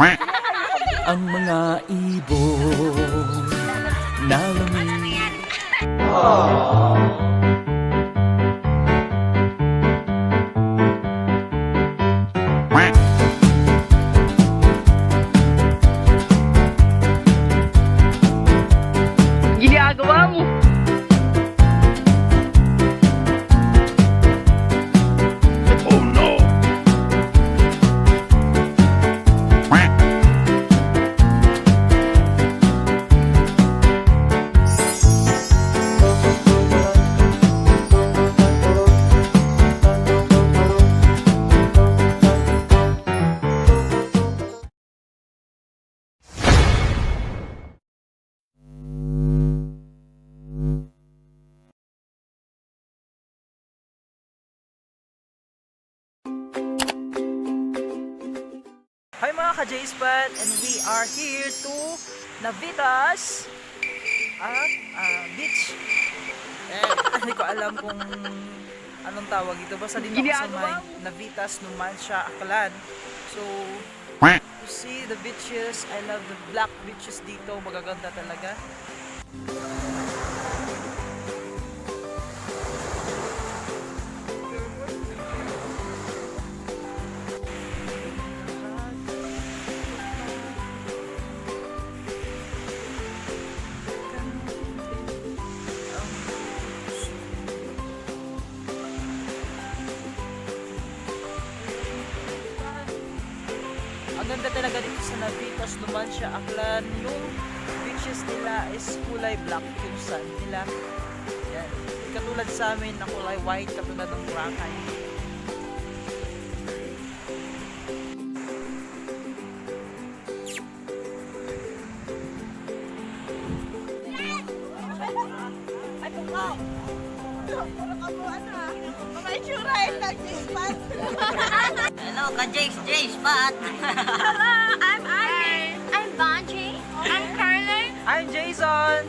Ang mga ibon na lamig. Ginagawa mo. Hi mga ka-J-Spot, and we are here to Navitas beach. Hindi ko alam kung anong tawag ito. Basta din ako sa may Navitas, Numancia, Aklan. So, to see the beaches, I love the black beaches dito. Magaganda talaga. Ang ganda talaga dito sa Navitas, Numancia, Aklan. Yung beaches nila is kulay black yung sun nila. Yan. Katulad sa amin na kulay white katulad ng Boracay. Hello, ka-J-Spot. Hello, I'm Ivy. I'm Bonji. I'm Carly. I'm Jason!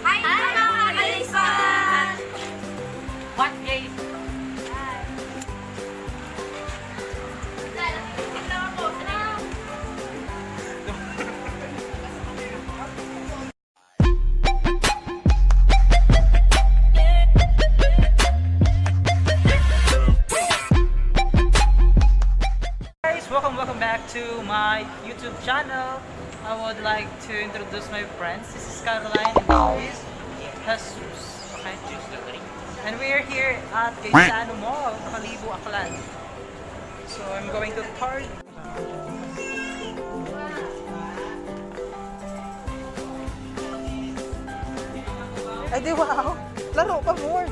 Hi, Alisa. What game? Welcome back to my YouTube channel. I would like to introduce my friends. This is Caroline and this is Jesus. Okay? And we are here at Gaisano Mall, Kalibo, Aklan. So I'm going to Target. Ay di wow! Laro pa more!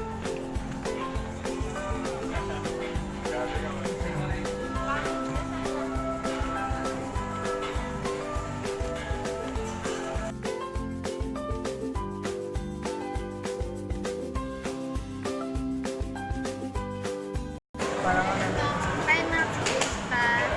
Parang ano. Pineapple spot.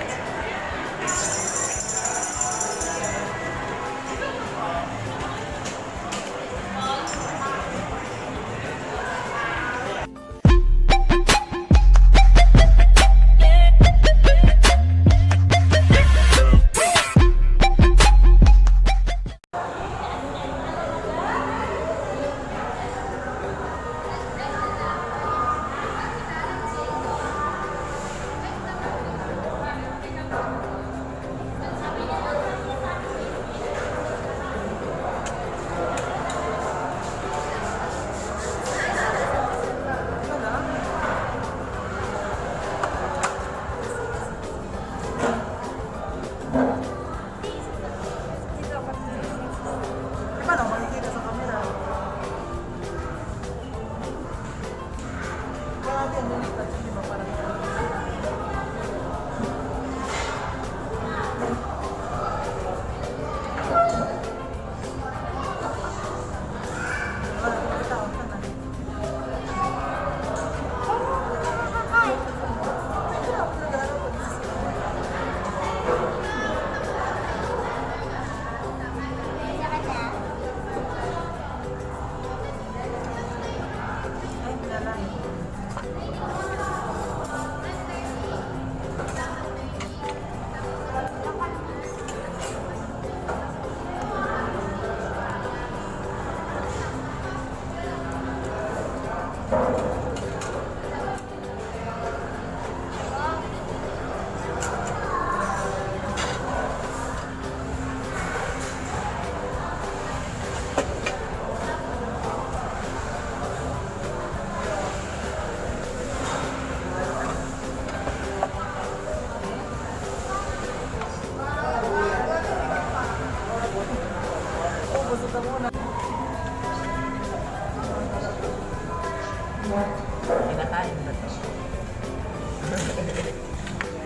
Kinakain na to.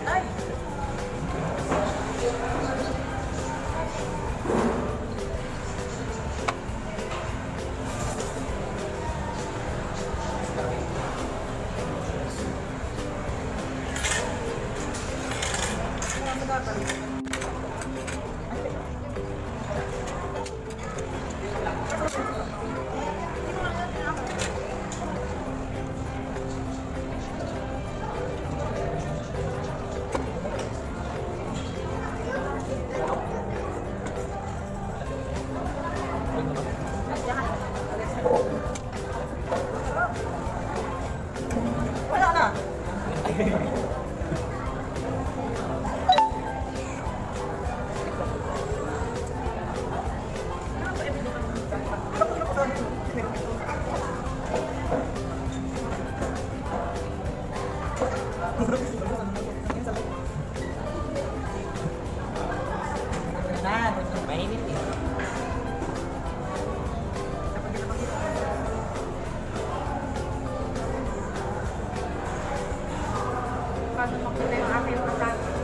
Ay! Wala na. Mainit eh. Paano makita yung aking mata?